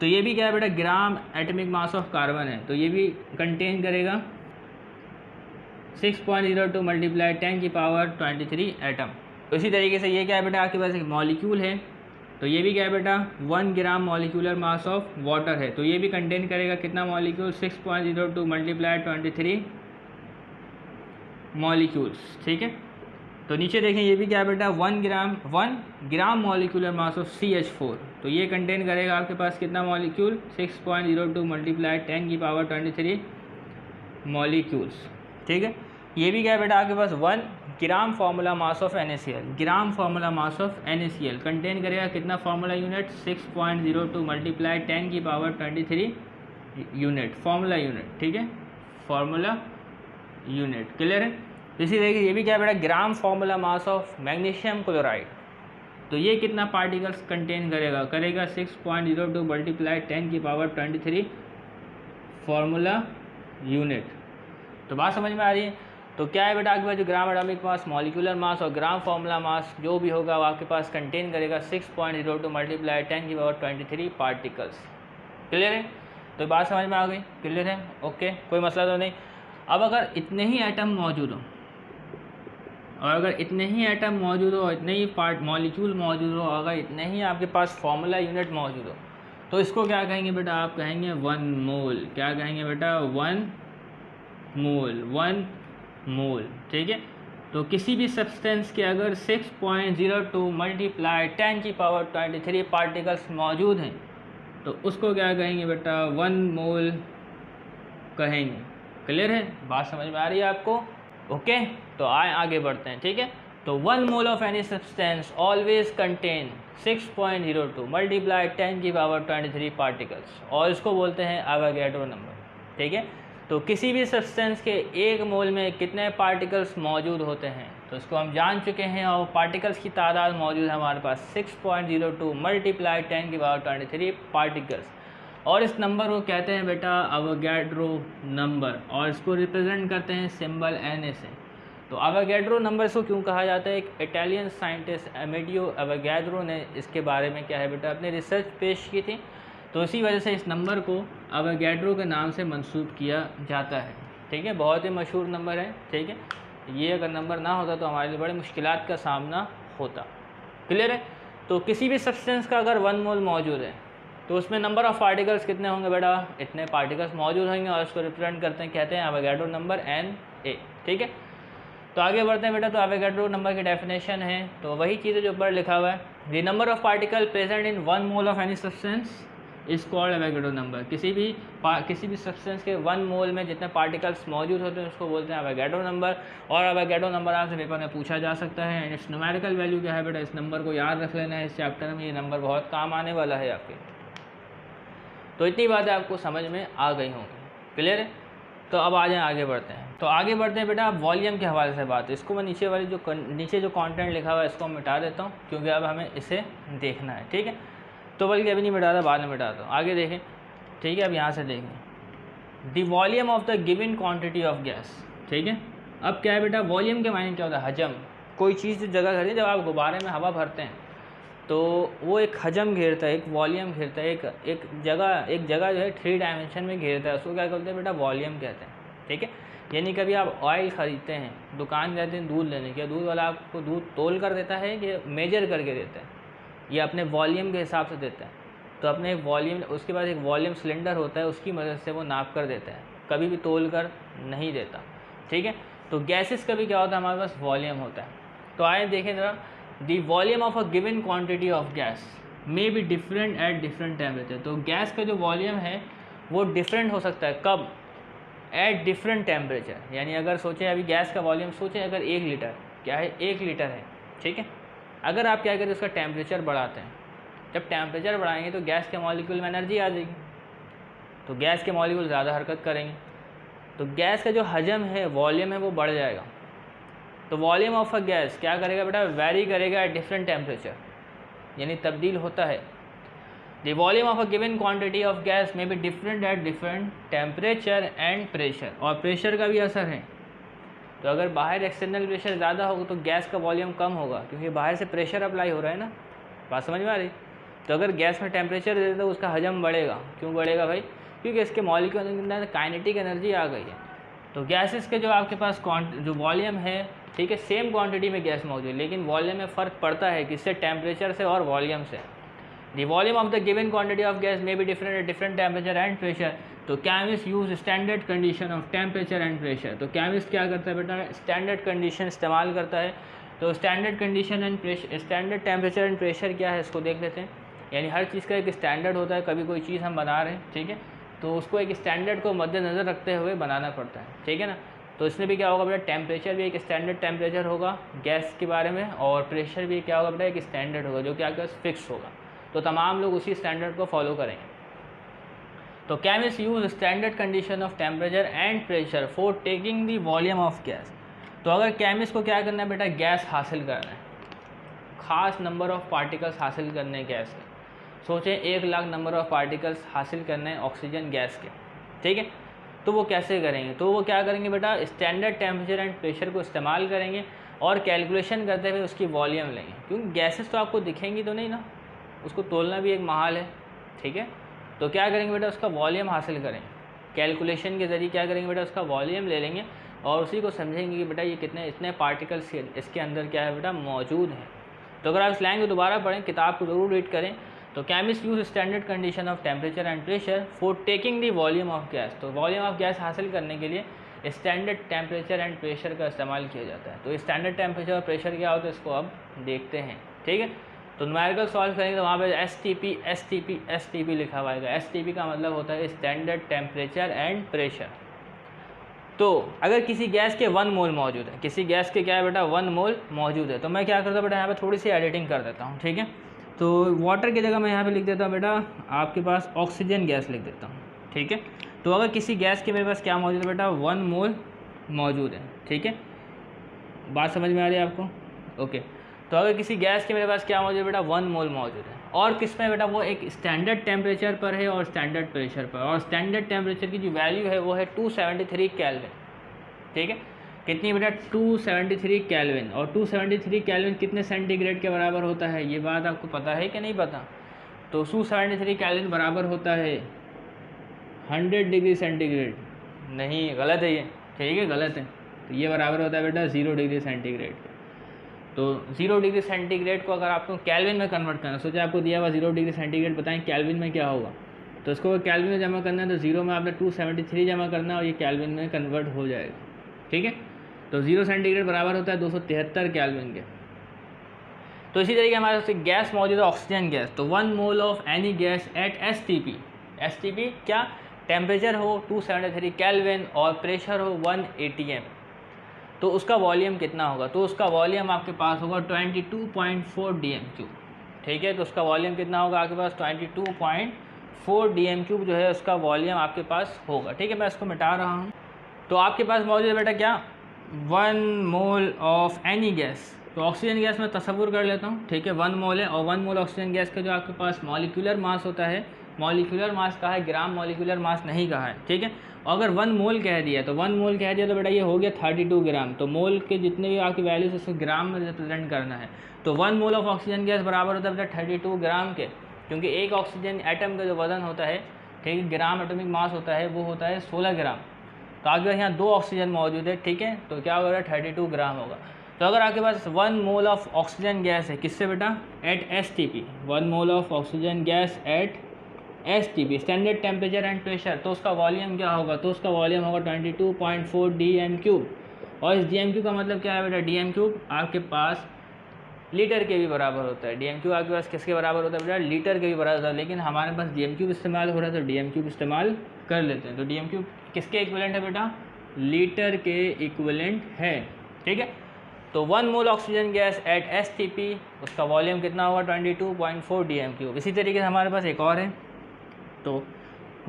तो ये भी क्या है बेटा, ग्राम एटमिक मास ऑफ कार्बन है, तो ये भी कंटेन करेगा 6.02 मल्टीप्लाई 10 की पावर 23 एटम। तो इसी तरीके से ये क्या है बेटा आपके पास एक मॉलिक्यूल है, तो ये भी क्या है बेटा 1 ग्राम मॉलिक्यूलर मास ऑफ वाटर है, तो ये भी कंटेन करेगा कितना मॉलिक्यूल 6.02 मल्टीप्लाई 23 मॉलिक्यूल्स, ठीक है। तो नीचे देखें, ये भी क्या है बेटा 1 ग्राम मॉलिक्यूलर मास ऑफ CH4, तो ये कंटेन करेगा आपके पास कितना मॉलिक्यूल 6.02 मल्टीप्लाई 10 की पावर 23 मॉलिक्यूल्स, ठीक है। ये भी क्या है बेटा आपके पास 1 gram formula mass of NaCl, gram formula mass of NaCl contain करेगा कितना फार्मूला यूनिट 6.02 मल्टीप्लाई 10 की पावर 23 यूनिट, फार्मूला यूनिट, ठीक है, फार्मूला यूनिट, क्लियर है। इसी तरीके ये भी क्या है बेटा gram formula mass of magnesium chloride, तो ये कितना पार्टिकल्स कंटेन करेगा 6.02 मल्टीप्लाई 10 की पावर 23 फार्मूला यूनिट। तो बात समझ में आ रही है। तो क्या है बेटा आपके पास जो ग्राम एटॉमिक मास, मॉलिक्यूलर मास और ग्राम फार्मूला मास जो भी होगा वो आपके पास कंटेन करेगा 6.02 मल्टीप्लाई 10 की पावर 23 पार्टिकल्स, क्लियर है। तो बात समझ में आ गई, क्लियर है, ओके, कोई मसला तो नहीं। अब अगर इतने ही एटम मौजूद हो, और अगर इतने ही एटम मौजूद हो, इतने ही मॉलिक्यूल मौजूद हो, अगर इतने ही आपके पास फार्मूला यूनिट मौजूद हो, तो इसको क्या कहेंगे बेटा, आप कहेंगे 1 मोल। क्या कहेंगे बेटा 1 मोल, ठीक है। तो किसी भी सब्सटेंस के अगर 6.02 मल्टीप्लाई 10 की पावर 23 पार्टिकल्स मौजूद हैं तो उसको क्या कहेंगे बेटा 1 मोल कहेंगे, क्लियर है, बात समझ में आ रही है आपको, ओके। तो आगे बढ़ते हैं, ठीक है। तो 1 mole of any substance always contain 6.02 multiply 10 की पावर 23 पार्टिकल्स, और इसको बोलते हैं एवोगैड्रो नंबर, ठीक है। तो किसी भी सब्सटेंस के 1 मोल में कितने पार्टिकल्स मौजूद होते हैं, तो इसको हम जान चुके हैं। और पार्टिकल्स की तादाद मौजूद है हमारे पास 6.02 मल्टीप्लाई 10⁻23 पार्टिकल्स। और इस नंबर को कहते हैं बेटा अवोगाड्रो नंबर, और इसको रिप्रेजेंट करते हैं सिंबल Na से। तो अवोगाड्रो नंबर इसको क्यों कहा जाता है, एक इटालियन साइंटिस्ट अमेडियो अवोगाड्रो ने इसके बारे में क्या है बेटा अपनी रिसर्च पेश की थी, तो इसी वजह से इस नंबर को अवोगाड्रो के नाम से मंसूब किया जाता है। ठीक है, बहुत ही मशहूर नंबर है। ठीक है, ये अगर नंबर ना होता तो हमारे लिए बड़े मुश्किलात का सामना होता। क्लियर है। तो किसी भी सब्सटेंस का अगर 1 मोल मौजूद है तो उसमें नंबर ऑफ़ पार्टिकल्स कितने होंगे बेटा, इतने पार्टिकल्स मौजूद होंगे, और इसको रिप्रेजेंट करते हैं कहते हैं अवोगाड्रो नंबर Na। ठीक है, तो आगे बढ़ते हैं बेटा। तो अवोगाड्रो नंबर की डेफिनेशन है तो वही चीज़ जो ऊपर लिखा हुआ है, the number of particle present in 1 mole of any substance is called Avogadro number. किसी भी सब्सटेंस के 1 मोल में जितने पार्टिकल्स मौजूद होते हैं उसको बोलते हैं अवोगाड्रो नंबर। और अवोगाड्रो नंबर आपसे पेपर में पूछा जा सकता है, एंड इट्स न्यूमेरिकल वैल्यू क्या है बेटा, इस नंबर को याद रख लेना है इस चैप्टर में, ये नंबर बहुत काम आने वाला है आपके। तो इतनी बातें आपको समझ में आ गई होंगी। क्लियर है। तो अब आ जाएँ आगे बढ़ते हैं। तो आगे बढ़ते हैं बेटा, आप वॉल्यूम के हवाले से बात, इसको मैं नीचे जो कंटेंट लिखा हुआ है इसको मिटा देता हूँ, क्योंकि अब हमें इसे देखना है। ठीक है, तो बल्कि अभी नहीं मिटाता, बाद में मिटाता हूँ। आगे देखें। ठीक है, अब यहाँ से देखें the volume of the given quantity of gas. ठीक है, अब क्या है बेटा, वॉल्यूम के मायने क्या होता है, हजम। कोई चीज़ जगह घिरती है, जब आप गुब्बारे में हवा भरते हैं तो वो एक हजम घेरता है, एक वॉल्यूम घेरता है, एक जगह जो है 3 डायमेंशन में घेरता है, उसको क्या कहते हैं बेटा, वॉल्यूम कहते हैं। ठीक है, यानी कभी आप ऑयल ख़रीदते हैं, दुकान जाते हैं दूध लेने के, दूध वाला आपको दूध तोल कर देता है कि मेजर करके देता है, ये अपने वॉल्यूम के हिसाब से देता है। तो अपने वॉल्यूम, उसके बाद एक वॉल्यूम सिलेंडर होता है, उसकी मदद से वो नाप कर देता है, कभी भी तोल कर नहीं देता। ठीक है, तो गैसेस का भी क्या होता है, हमारे पास वॉल्यूम होता है। तो आए देखें ज़रा, the volume of a given quantity of gas may be different at different temperature. तो गैस का जो वॉल्यूम है वो डिफरेंट हो सकता है, कब, एट डिफरेंट टेम्परेचर। यानी अगर सोचें अभी गैस का वॉल्यूम सोचें, अगर 1 लीटर क्या है, 1 लीटर है। ठीक है, अगर आप क्या करें उसका टेम्परेचर बढ़ाते हैं, जब टेम्परेचर बढ़ाएंगे तो गैस के मॉलिक्यूल में एनर्जी आ जाएगी, तो गैस के मॉलिक्यूल ज़्यादा हरकत करेंगे, तो गैस का जो हजम है, वॉल्यूम है, वो बढ़ जाएगा। तो वॉल्यूम ऑफ अ गैस क्या करेगा बेटा, वेरी करेगा एट डिफरेंट टेम्परेचर, यानी तब्दील होता है। The volume of a given quantity of gas may be different at different temperature and pressure. और प्रेशर का भी असर है, तो अगर बाहर एक्सटर्नल प्रेशर ज़्यादा होगा तो गैस का वॉल्यूम कम होगा, क्योंकि बाहर से प्रेशर अप्लाई हो रहा है ना, बात समझ में आ रही। तो अगर गैस में टेम्परेचर दे तो उसका हजम बढ़ेगा। क्यों बढ़ेगा भाई, क्योंकि इसके मॉलिक्यूल के अंदर काइनेटिक एनर्जी आ गई है। तो गैसेस के जो आपके पास जो वॉल्यूम है, ठीक है, सेम क्वांटिटी में गैस मौजूद है, लेकिन वॉल्यूम में फ़र्क पड़ता है, किससे, टेम्परेचर से और वॉल्यूम से। The volume of the given quantity of gas may be different at different temperature and pressure. तो chemist use standard condition of temperature and pressure. तो केमिस्ट क्या करता है बेटा, स्टैंडर्ड कंडीशन इस्तेमाल करता है। तो standard condition and pressure, standard temperature and pressure क्या है, इसको देख लेते हैं। यानी हर चीज़ का एक स्टैंडर्ड होता है, कभी कोई चीज़ हम बना रहे हैं, ठीक है, तो उसको एक स्टैंडर्ड को मद्देनज़र रखते हुए बनाना पड़ता है। ठीक है ना, तो इसमें भी क्या होगा बेटा, टेम्परेचर भी एक स्टैंडर्ड टेम्परेचर होगा गैस के बारे में, और प्रेशर भी क्या होगा बेटा, एक स्टैंडर्ड होगा जो कि आपके पास फिक्स होगा। तो तमाम लोग उसी स्टैंडर्ड को फॉलो करेंगे। तो chemist use standard condition of temperature and pressure for taking the volume of gas. तो अगर केमिस्ट को क्या करना है बेटा, गैस हासिल करना है, ख़ास नंबर ऑफ पार्टिकल्स हासिल करने हैं गैस के। सोचें 1 लाख नंबर ऑफ पार्टिकल्स हासिल करने हैं ऑक्सीजन गैस के, ठीक है, तो वो कैसे करेंगे, तो वो क्या करेंगे बेटा, स्टैंडर्ड टेम्परेचर एंड प्रेशर को इस्तेमाल करेंगे और कैलकुलेशन करते हुए उसकी वॉल्यूम लेंगे, क्योंकि गैसेस तो आपको दिखेंगी तो नहीं ना, उसको तोलना भी एक महाल है। ठीक है, तो क्या करेंगे बेटा, उसका वॉल्यूम हासिल करेंगे, कैलकुलेशन के ज़रिए क्या करेंगे बेटा, उसका वॉल्यूम ले लेंगे और उसी को समझेंगे कि बेटा ये इतने पार्टिकल्स इसके अंदर क्या है बेटा मौजूद हैं। तो अगर आप स्लैंग को दोबारा पढ़ें, किताब को ज़रूर रीड करें। तो chemist use standard condition of temperature and pressure for taking the volume of gas. तो वॉल्यूम ऑफ गैस हासिल करने के लिए स्टैंडर्ड टेम्परेचर एंड प्रेशर का इस्तेमाल किया जाता है। तो स्टैंडर्ड टेम्परेचर और प्रेशर क्या होता है, इसको अब देखते हैं। ठीक है, तो न्यूमेरिकल सॉल्व करेंगे तो वहाँ पे STP लिखा हुआ है। STP का मतलब होता है स्टैंडर्ड टेम्परेचर एंड प्रेशर। तो अगर किसी गैस के 1 मोल मौजूद है, किसी गैस के क्या है बेटा 1 मोल मौजूद है, तो मैं क्या करता हूँ बेटा, यहाँ पे थोड़ी सी एडिटिंग कर देता हूँ। ठीक है, तो वाटर की जगह मैं यहाँ पे लिख देता हूँ बेटा आपके पास ऑक्सीजन गैस लिख देता हूँ। ठीक है, तो अगर किसी गैस के मेरे पास क्या मौजूद है बेटा, 1 मोल मौजूद है, ठीक है, बात समझ में आ रही है आपको? ओके। तो अगर किसी गैस के मेरे पास क्या मौजूद है बेटा, 1 मोल मौजूद है, और किस में बेटा, वो एक स्टैंडर्ड टेम्परेचर पर है और स्टैंडर्ड प्रेशर पर, और स्टैंडर्ड टेम्परेचर की जो वैल्यू है वो है 273 केल्विन, ठीक है। कितनी बेटा, 273 केल्विन, और 273 केल्विन कितने सेंटीग्रेड के बराबर होता है, ये बात आपको पता है कि नहीं पता? तो 273 केल्विन बराबर होता है 100 डिग्री सेंटीग्रेड। नहीं, गलत है ये, ठीक है, गलत है। तो ये बराबर होता है बेटा 0 डिग्री सेंटीग्रेड। तो 0 डिग्री सेंटीग्रेड को अगर आपको केल्विन में कन्वर्ट करना, सोचे आपको दिया हुआ 0 डिग्री सेंटीग्रेड, बताएं केल्विन में क्या होगा। तो इसको केल्विन में जमा करना है तो 0 में आपने 273 जमा करना है और ये केल्विन में कन्वर्ट हो जाएगा, ठीक है। तो 0 सेंटीग्रेड बराबर होता है 273 केल्विन के। तो इसी तरीके हमारे पास गैस मौजूद है, ऑक्सीजन गैस। तो 1 mole of any gas at STP, STP क्या, टेम्परेचर हो 273 केल्विन और प्रेशर हो 1 atm, तो उसका वॉल्यूम कितना होगा? तो उसका वॉल्यूम आपके पास होगा 22.4 dm3, ठीक है। तो उसका वॉल्यूम कितना होगा आपके पास, 22.4 dm3 जो है उसका वॉल्यूम आपके पास होगा, ठीक है। मैं इसको मिटा रहा हूँ। तो आपके पास मौजूद है बेटा क्या, 1 मोल ऑफ एनी गैस। तो ऑक्सीजन गैस में तसव्वुर कर लेता हूँ, ठीक है, 1 मोल है, और 1 मोल ऑक्सीजन गैस का जो आपके पास मॉलिक्यूलर मास होता है, मॉलिक्यूलर मास कहा है, ग्राम मॉलिक्यूलर मास नहीं कहा है, ठीक है। अगर 1 मोल कह दिया तो 1 मोल कह दिया तो बेटा ये हो गया 32 ग्राम। तो मोल के जितने भी आपकी वैल्यूज उसको ग्राम में रिप्रेजेंट करना है। तो 1 मोल ऑफ ऑक्सीजन गैस बराबर होता है बेटा 32 ग्राम के, क्योंकि एक ऑक्सीजन एटम का जो वजन होता है, ठीक है, ग्राम एटॉमिक मास होता है, वो होता है 16 ग्राम। तो आपके पास यहाँ 2 ऑक्सीजन मौजूद है, ठीक है, तो क्या होगा, 32 ग्राम होगा। तो अगर आपके पास 1 मोल ऑफ ऑक्सीजन गैस है, किससे बेटा, at STP, 1 mole of oxygen gas at STP, standard temperature and pressure, तो उसका वॉल्यूम क्या होगा, तो उसका वॉल्यूम होगा 22.4 dm3। और इस dm3 का मतलब क्या है बेटा, dm3 आपके पास लीटर के भी बराबर होता है। dm3 आपके पास किसके बराबर होता है बेटा, लीटर के भी बराबर होता है, लेकिन हमारे पास dm3 इस्तेमाल हो रहा है तो dm3 इस्तेमाल कर लेते हैं। तो dm3 किसके इक्विवेलेंट है बेटा, लीटर के इक्विवेलेंट है, ठीक है। तो 1 मोल ऑक्सीजन गैस एट STP, उसका वॉल्यूम कितना होगा, 22.4 dm3। इसी तरीके से हमारे पास एक और है, तो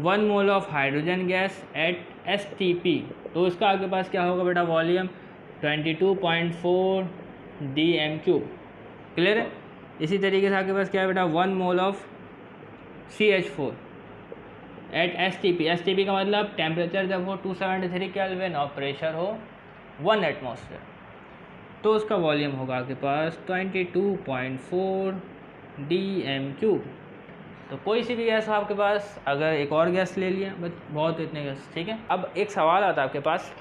1 mole of hydrogen gas at STP, तो इसका आपके पास क्या होगा बेटा, वॉल्यूम 22.4 dm3, क्लियर है। इसी तरीके से आपके पास क्या है बेटा, 1 mole of CH4 at STP, STP का मतलब टेम्परेचर जब हो 273 केल्विन और प्रेशर हो 1 एटमॉस्फेयर, तो उसका वॉल्यूम होगा आपके पास 22.4 dm3। तो कोई सी भी गैस हो आपके पास, अगर एक और गैस ले लिया, बस बहुत इतने गैस, ठीक है। अब एक सवाल आता है आपके पास,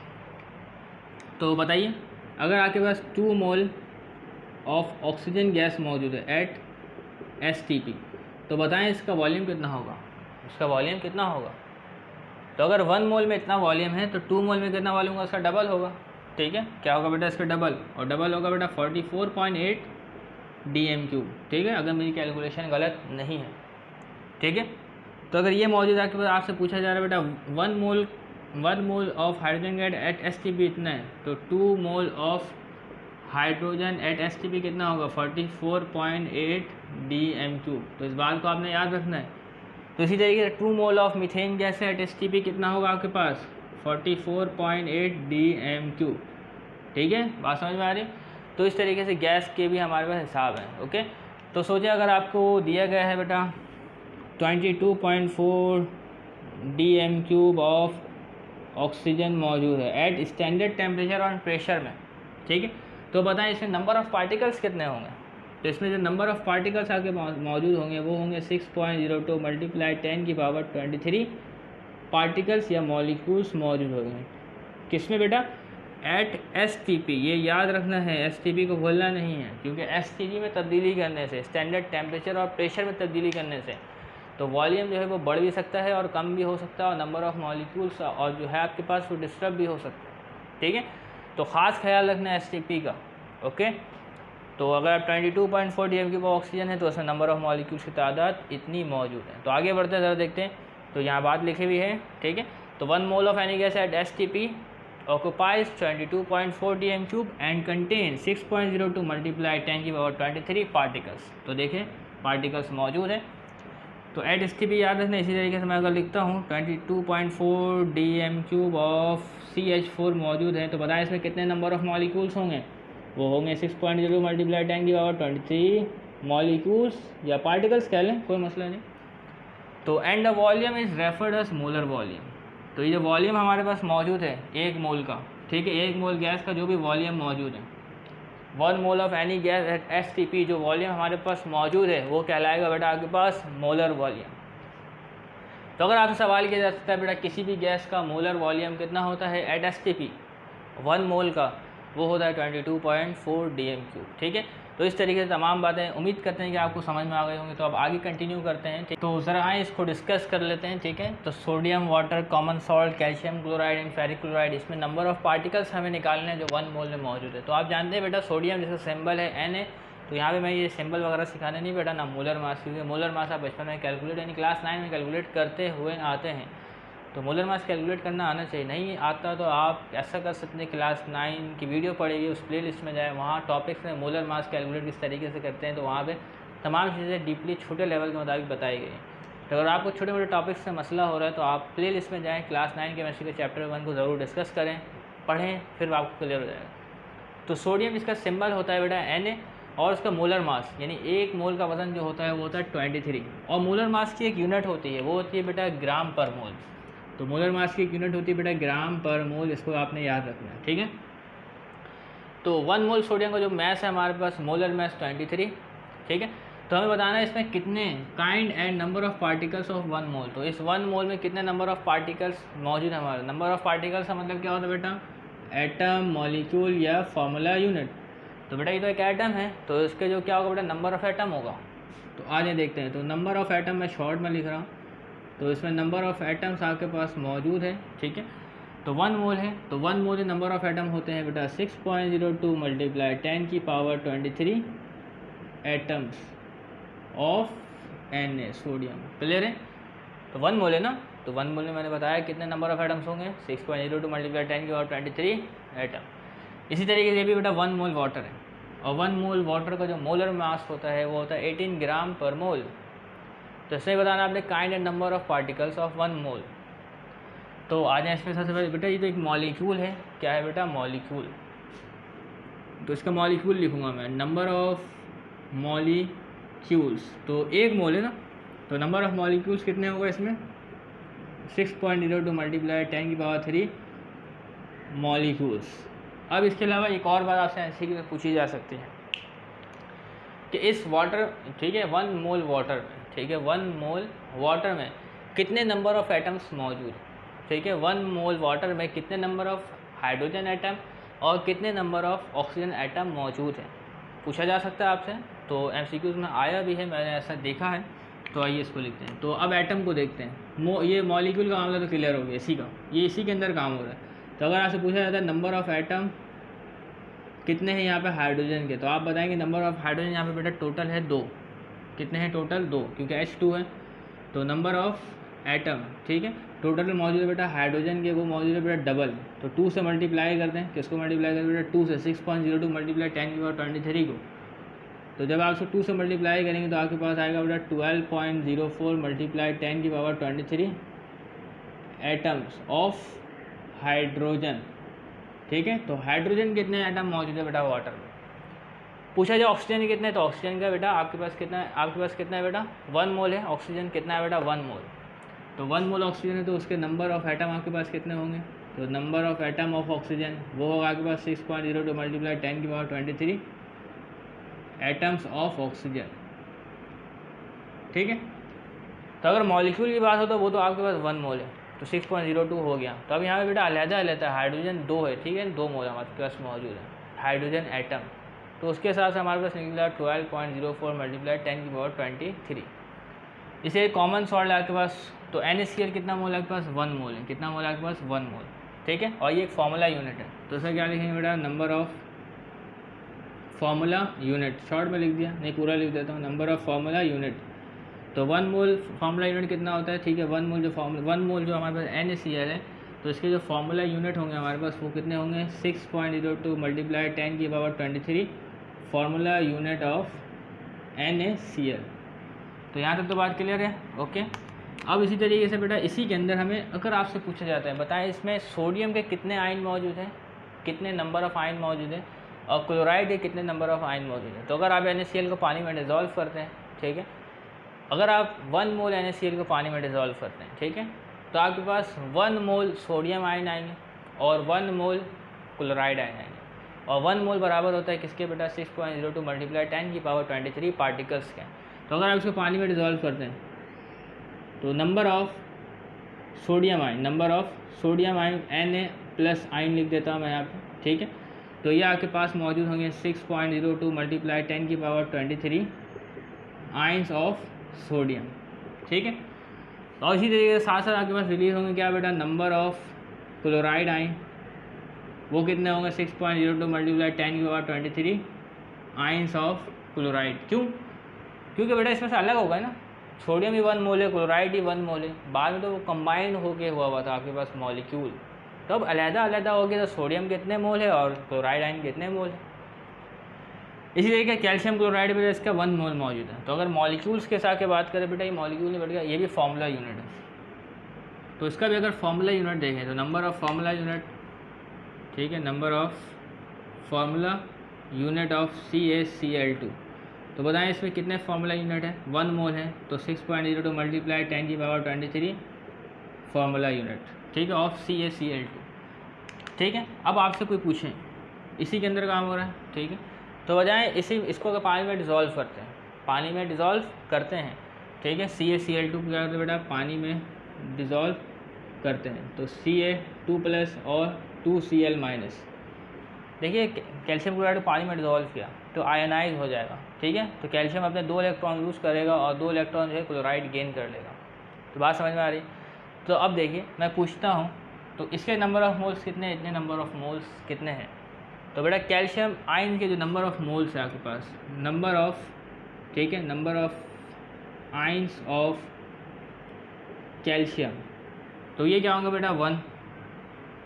तो बताइए, अगर आपके पास 2 मोल ऑफ ऑक्सीजन गैस मौजूद है एट STP, तो बताएं इसका वॉल्यूम कितना होगा, उसका वॉल्यूम कितना होगा। तो अगर 1 मोल में इतना वॉल्यूम है तो 2 मोल में कितना वॉल्यूम होगा, उसका डबल होगा, ठीक है। क्या होगा बेटा, इसका डबल, और डबल होगा बेटा 44.8 dm3, ठीक है, अगर मेरी कैलकुलेशन गलत नहीं है, ठीक है। तो अगर ये मौजूद है आपके पास, आपसे पूछा जा रहा है बेटा 1 mole of hydrogen gas at STP इतना है, तो 2 mole of hydrogen at STP कितना होगा, 44.8 dm3। तो इस बात को आपने याद रखना है। तो इसी तरीके से 2 mole of methane gas at STP कितना होगा आपके पास, 44.8 dm3, ठीक है, बात समझ में आ रही। तो इस तरीके से गैस के भी हमारे पास हिसाब है, ओके। तो सोचिए अगर आपको दिया गया है बेटा 22.4 dm3 ऑफ ऑक्सीजन मौजूद है एट स्टैंडर्ड टेम्परेचर और प्रेशर में, ठीक है। तो बताएं इसमें नंबर ऑफ़ पार्टिकल्स कितने होंगे। तो इसमें जो नंबर ऑफ़ पार्टिकल्स आपके मौजूद होंगे वो होंगे 6.02 मल्टीप्लाई 10 की पावर 23 पार्टिकल्स या मॉलिक्यूल्स मौजूद होंगे। किसमें बेटा, एट STP, ये याद रखना है, STP को भूलना नहीं है, क्योंकि STP में तब्दीली करने से, स्टैंडर्ड टेम्परेचर और प्रेशर में तब्दीली करने से, तो वॉल्यूम जो है वो बढ़ भी सकता है और कम भी हो सकता है, और नंबर ऑफ़ मॉलिक्यूल्स और जो है आपके पास वो डिस्टर्ब भी हो सकता है, ठीक है। तो ख़ास ख्याल रखना है STP का, ओके। तो अगर 22.4 dm3 ऑक्सीजन है तो उसमें नंबर ऑफ़ मॉलिक्यूल्स की तादाद इतनी मौजूद है। तो आगे बढ़ते हैं, ज़रा देखते हैं। तो यहाँ बात लिखी हुई है, ठीक है। तो 1 mole of any gas at STP occupies 22.4 dm3 and contains 6.02 multiply 10 की पावर 23 पार्टिकल्स। तो देखें पार्टिकल्स मौजूद हैं। तो एट एस टी पी याद रखना। इसी तरीके से मैं अगर लिखता हूँ 22.4 DM³ ऑफ CH4 मौजूद है, तो बताएं इसमें कितने नंबर ऑफ मॉलिक्यूल्स होंगे। वो होंगे 6.0 मल्टीप्लाई 10⁻23 मॉलिक्यूल्स या पार्टिकल्स कह लें, कोई मसला नहीं। तो and the volume is referred as molar volume. तो ये जो वॉल्यूम हमारे पास मौजूद है 1 मोल का, ठीक है, 1 मोल गैस का जो भी वॉल्यूम मौजूद है, 1 mole of any gas at STP, जो वॉल्यूम हमारे पास मौजूद है वो कहलाएगा बेटा आपके पास मोलर वॉल्यूम। तो अगर आपसे सवाल किया जा सकता है बेटा किसी भी गैस का मोलर वॉल्यूम कितना होता है एट STP, 1 मोल का वो होता है 22.4 DM³, ठीक है। तो इस तरीके से तमाम बातें उम्मीद करते हैं कि आपको समझ में आ गई होंगी। तो अब आगे कंटिन्यू करते हैं, तो ज़रा आए इसको डिस्कस कर लेते हैं, ठीक है। तो sodium, water, common salt, calcium chloride and ferric chloride, इसमें नंबर ऑफ पार्टिकल्स हमें निकालने हैं जो 1 मोल में मौजूद है। तो आप जानते हैं बेटा सोडियम जिसका सिंबल है Na, तो यहाँ पे मैं ये सिंबल वगैरह सिखाने नहीं बेटा, ना मोलर मास, क्योंकि मोलर मास आप बचपन में कैलकुलेट यानी क्लास 9 में कैलकुलेट करते हुए आते हैं। तो मोलर मास कैलकुलेट करना आना चाहिए, नहीं आता तो आप ऐसा कर सकते हैं, क्लास 9 की वीडियो पड़ेगी, उस प्लेलिस्ट में जाए, वहाँ टॉपिक्स में मोलर मास कैलकुलेट किस तरीके से करते हैं, तो वहाँ पे तमाम चीज़ें डीपली छोटे लेवल के मुताबिक बताई गई। तो अगर आपको छोटे मोटे टॉपिक्स से मसला हो रहा है तो आप प्लेलिस्ट में जाएँ, क्लास 9 केमिस्ट्री के चैप्टर 1 को ज़रूर डिस्कस करें, पढ़ें, फिर आपको क्लियर हो जाएगा। तो सोडियम इसका सिंबल होता है बेटा Na, और उसका मोलर मास यानी 1 मोल का वज़न जो होता है वो होता है 23, और मोलर मास की एक यूनिट होती है, वो होती है बेटा ग्राम पर मोल। तो मोलर मास की एक यूनिट होती है बेटा ग्राम पर मोल, इसको आपने याद रखना है, ठीक है। तो 1 मोल सोडियम का जो मैस है हमारे पास, मोलर मैस 23, ठीक है। तो हमें बताना है इसमें कितने kind and number of particles of 1 मोल। तो इस 1 मोल में कितने नंबर ऑफ पार्टिकल्स मौजूद है हमारे। नंबर ऑफ पार्टिकल्स का मतलब क्या होता है बेटा, एटम, मॉलिक्यूल या फॉर्मूला यूनिट। तो बेटा ये तो एक एटम है, तो इसके जो क्या होगा बेटा, नंबर ऑफ एटम होगा। तो आगे देखते हैं। तो नंबर ऑफ एटम मैं शॉर्ट में लिख रहा हूँ, तो इसमें नंबर ऑफ़ एटम्स आपके पास मौजूद है, ठीक है। तो 1 मोल है, तो 1 मोल में नंबर ऑफ़ एटम होते हैं बेटा 6.02 multiply 10⁻23 atoms of Na sodium, clear है। तो 1 मोल है ना, तो 1 मोल में मैंने बताया कितने नंबर ऑफ़ एटम्स होंगे, 6.02 मल्टीप्लाई 10⁻23 एटम। इसी तरीके से भी बेटा 1 मोल वाटर है, और 1 मोल वाटर का जो मोलर मास होता है वो होता है 18 ग्राम पर मोल। तो इसमें बताना आपने kind and number of particles of 1 मोल। तो आ जाए इसमें सबसे पहले बेटा ये तो एक मॉलिक्यूल है, क्या है बेटा, मॉलिक्यूल। तो इसका मॉलिक्यूल लिखूंगा मैं, नंबर ऑफ मॉलिक्यूल्स। तो 1 मोल है ना, तो नंबर ऑफ मॉलिक्यूल्स कितने होंगे इसमें, 6.02 मल्टीप्लाई 10⁻³ मॉलिक्यूल्स। अब इसके अलावा एक और बात आपसे ऐसी की पूछी जा सकती है कि इस वाटर, ठीक है, 1 मोल वाटर में, ठीक है, 1 मोल वाटर में कितने नंबर ऑफ़ एटम्स मौजूद, ठीक है, 1 मोल वाटर में कितने नंबर ऑफ़ हाइड्रोजन एटम और कितने नंबर ऑफ़ ऑक्सीजन एटम मौजूद है, पूछा जा सकता है आपसे। तो MCQs में आया भी है, मैंने ऐसा देखा है। तो आइए इसको लिखते हैं। तो अब एटम को देखते हैं। ये मॉलिक्यूल का मामला तो क्लियर हो गया, इसी का, ये इसी के अंदर काम हो रहा है। तो अगर आपसे पूछा जाता है नंबर ऑफ़ एटम कितने हैं यहाँ पे हाइड्रोजन के, तो आप बताएंगे नंबर ऑफ़ हाइड्रोजन यहाँ पे बेटा टोटल है 2। कितने हैं टोटल, 2, क्योंकि H2 है। तो नंबर ऑफ़ एटम, ठीक है, टोटल मौजूद है बेटा हाइड्रोजन के, वो मौजूद है बेटा डबल। तो 2 से मल्टीप्लाई करते हैं, किसको मल्टीप्लाई करते हैं बेटा, 2 से, 6.02 मल्टीप्लाई 10⁻23 को। तो जब आप इसको 2 से मल्टीप्लाई करेंगे तो आपके पास आएगा बेटा 12.04 मल्टीप्लाई 10⁻23 एटम्स ऑफ हाइड्रोजन, ठीक है। तो हाइड्रोजन कितने एटम मौजूद है बेटा वाटर में। पूछा जाए ऑक्सीजन कितने, तो ऑक्सीजन का बेटा आपके पास कितना है, आपके पास कितना है बेटा, 1 मोल है। ऑक्सीजन कितना है बेटा, 1 मोल। तो 1 मोल ऑक्सीजन है, तो उसके नंबर ऑफ़ एटम आपके पास कितने होंगे, तो number of atom of oxygen वो होगा आपके पास 6.02 मल्टीप्लाई 10⁻23 एटम्स ऑफ ऑक्सीजन, ठीक है। तो अगर मॉलिक्यूल की बात हो तो वो तो आपके पास 1 मोल है, तो 6.02 हो गया। तो अब यहाँ पे बेटा अलग-अलग है, हाइड्रोजन 2 है, ठीक है, 2 मोल हमारे पास मौजूद है हाइड्रोजन एटम। तो उसके हिसाब से हमारे पास निकला 12.04 मल्टीप्लाई 10⁻23। इसे कॉमन सॉल्ट है आपके पास, तो NaCl कितना मोल है आपके पास, 1 मोल है। कितना मोल है आपके पास, 1 मोल, ठीक है। और ये एक फार्मूला यूनिट है, तो इसका क्या लिखेंगे बेटा, number of formula unit, short में लिख दिया, नहीं पूरा लिख देता हूँ, नंबर ऑफ फार्मूला यूनिट। तो 1 मोल फार्मूला यूनिट कितना होता है, ठीक है, 1 मोल जो फार्मूला 1 मोल जो हमारे पास NaCl है, तो इसके जो फार्मूला यूनिट होंगे हमारे पास वो कितने होंगे, 6.02 multiply 10⁻23 formula unit of NaCl। तो यहाँ तक तो बात क्लियर है। ओके, अब इसी तरीके से बेटा इसी के अंदर हमें अगर आपसे पूछा जाता है बताएं इसमें सोडियम के कितने आयन मौजूद हैं, कितने नंबर ऑफ़ आयन मौजूद हैं, और क्लोराइड के कितने नंबर ऑफ़ आयन मौजूद हैं। तो अगर आप NaCl को पानी में डिज़ोल्व करते हैं, ठीक है, अगर आप 1 मोल NaCl को पानी में डिज़ोल्व करते हैं, ठीक है, तो आपके पास 1 मोल सोडियम आयन आएंगे और 1 मोल क्लोराइड आयन आएंगे, और 1 मोल बराबर होता है किसके बेटा 6.02 × 10⁻23 पार्टिकल्स के। तो अगर आप इसको पानी में डिज़ोल्व करते हैं तो number of sodium ion Na+ ion लिख देता हूँ मैं यहाँ पे, ठीक है। तो ये आपके पास मौजूद होंगे 6.02 × 10⁻23 आयंस ऑफ सोडियम, ठीक है। और इसी तरीके से साथ साथ आपके पास रिलीज होंगे क्या बेटा नंबर ऑफ़ क्लोराइड आयन, वो कितने होंगे 6.02 × 10⁻23 आयंस ऑफ क्लोराइड। क्यों? क्योंकि बेटा इसमें से अलग होगा ना, सोडियम ही 1 मोल है, क्लोराइड ही 1 मोल है, बाद में तो वो कंबाइंड होके हुआ था आपके पास मॉलिक्यूल, तो अब अलग हो गया, तो सोडियम कितने मोल है और क्लोराइड आयन कितने मोल है। इसी तरीके कैल्शियम क्लोराइड बेटा इसका 1 मोल मौजूद है। तो अगर मॉलिक्यूल्स के साथ बात करें बेटा, ये मॉलिक्यूल नहीं बेटा, ये भी फार्मूला यूनिट है, तो इसका भी अगर फार्मूला यूनिट देखें तो नंबर ऑफ़ फार्मूला यूनिट, ठीक है, number of formula unit of CaCl2, तो बताएं इसमें कितने फार्मूला यूनिट है, 1 मोल है, तो 6.02 × 10⁻23 फार्मूला यूनिट, ठीक है, ऑफ CaCl2, ठीक है। अब आपसे कोई पूछे इसी के अंदर काम हो रहा है, ठीक है, तो बजाय इसको अगर पानी में डिज़ोल्व करते हैं, ठीक है, CaCl2 क्या करते हैं बेटा पानी में डिज़ोल्व करते हैं, तो Ca2+ और 2Cl-, देखिए कैल्शियम क्लोराइड को पानी में डिज़ोल्व किया तो आयनाइज हो जाएगा, ठीक है, तो कैल्शियम अपने 2 इलेक्ट्रॉन लूज़ करेगा और 2 इलेक्ट्रॉन जो है क्लोराइड गेन कर लेगा। तो बात समझ में आ रही। तो अब देखिए मैं पूछता हूँ तो इसके नंबर ऑफ़ मोल्स कितने हैं, इतने नंबर ऑफ़ मोल्स कितने हैं। तो बेटा कैल्शियम आयन के जो नंबर ऑफ़ मोल्स है आपके पास, नंबर ऑफ़, ठीक है, number of ions of calcium, तो ये क्या होगा बेटा 1,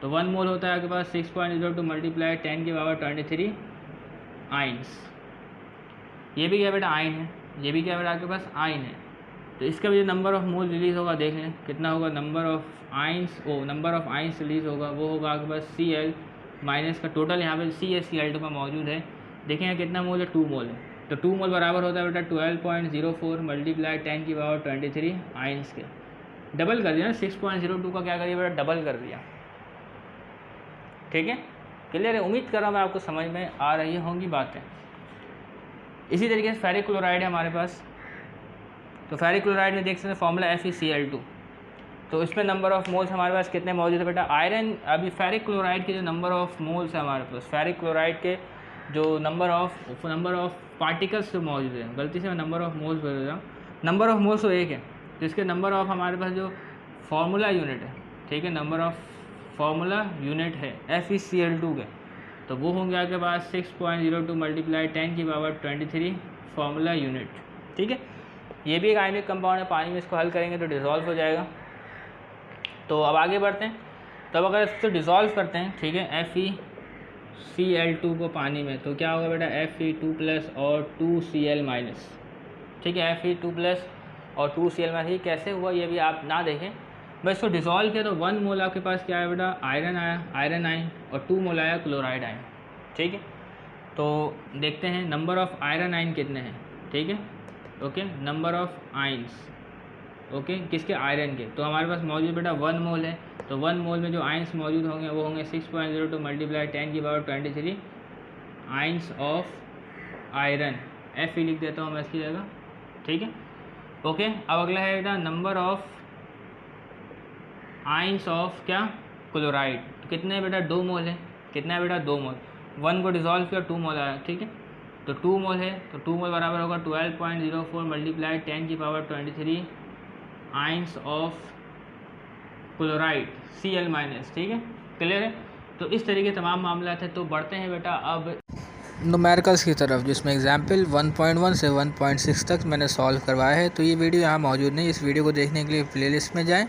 तो 1 मोल होता है आपके पास 6.02 × 10⁻23 आयन्स। ये भी क्या बेटा आयन है, ये भी क्या बेटा आपके पास आयन है। तो इसका भी जो नंबर ऑफ़ मोल रिलीज़ होगा देख लें कितना होगा, नंबर ऑफ़ आयन्स रिलीज़ होगा वो होगा आपके पास Cl- का टोटल यहाँ पे CaCl2 का मौजूद है, देखें कितना मोल है 2 मोल है, तो 2 मोल बराबर होता है बेटा 12.04 × 10⁻23 आयन्स के। डबल कर दिया ना, 6.02 का क्या करिए बेटा डबल कर दिया, ठीक है, क्लियर है। उम्मीद कर रहा हूँ मैं आपको समझ में आ रही होंगी बातें। इसी तरीके से फेरिक क्लोराइड है हमारे पास, तो फेरिक क्लोराइड में देख सकते हैं फॉर्मूला FeCl2, तो इसमें नंबर ऑफ़ मोल्स हमारे पास कितने मौजूद है बेटा आयरन। अभी फेरिक क्लोराइड के जो नंबर ऑफ़ मोल्स है हमारे पास, फेरिक क्लोराइड के जो नंबर ऑफ़ पार्टिकल्स जो मौजूद है, गलती से मैं नंबर ऑफ़ मोल्स बोल रहा हूँ, नंबर ऑफ़ मोल्स तो एक है, तो इसके नंबर ऑफ़ हमारे पास जो फार्मूला यूनिट है, ठीक है, नंबर ऑफ़ फार्मूला यूनिट है FeCl2 के, तो वो होंगे आपके पास 6.02 × 10⁻23 फार्मूला यूनिट, ठीक है। ये भी एक आयनिक कंपाउंड है, पानी में इसको हल करेंगे तो डिज़ोल्व हो जाएगा। तो अब आगे बढ़ते हैं। तब अगर इसको डिज़ोल्व करते हैं, ठीक है, FeCl2 को पानी में, तो क्या होगा बेटा Fe2+ और 2Cl-, ठीक है, Fe2+ और 2Cl-, ये कैसे हुआ ये भी आप ना देखें, बस इसको डिज़ोल्व किया तो 1 मोल आपके पास क्या है बेटा आयरन आयन, और 2 मोल आया क्लोराइड आयन, ठीक है। तो देखते हैं नंबर ऑफ़ आयरन आयन कितने हैं, ठीक है, okay, number of ions, okay, किसके आयरन के, तो हमारे पास मौजूद बेटा 1 मोल है, तो 1 मोल में जो आयन्स मौजूद होंगे वो होंगे 6.02 × 10⁻23 आयन्स ऑफ आयरन, Fe लिख देता हूँ मैं इसकी जगह, ठीक है, ओके। अब अगला है बेटा नंबर ऑफ़ आयन्स ऑफ क्या क्लोराइड, तो कितने हैं बेटा 2 मोल है, कितना है बेटा 2 मोल, 1 को डिज़ोल्व किया 2 मोल आया, ठीक है, तो 2 मोल है, तो 2 मोल बराबर होगा 12.04 × 10⁻23 आयन्स ऑफ क्लोराइड Cl-, ठीक है, क्लियर है। तो इस तरीके तमाम मामला थे। तो बढ़ते हैं बेटा अब न्यूमेरिकल्स की तरफ, जिसमें एग्जाम्पल 1.1 से 1.6 तक मैंने सॉल्व करवाया है। तो ये वीडियो यहाँ मौजूद नहीं, इस वीडियो को देखने के लिए प्लेलिस्ट में जाएं,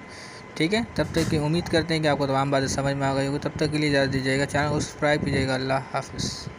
ठीक है। तब तक की उम्मीद करते हैं कि आपको तमाम बातें समझ में आ गई होगी। तब तक के लिए इजाज़त दीजिएगा, चैनल को सब्सक्राइब कीजिएगा। अल्लाह हाफ़िज़।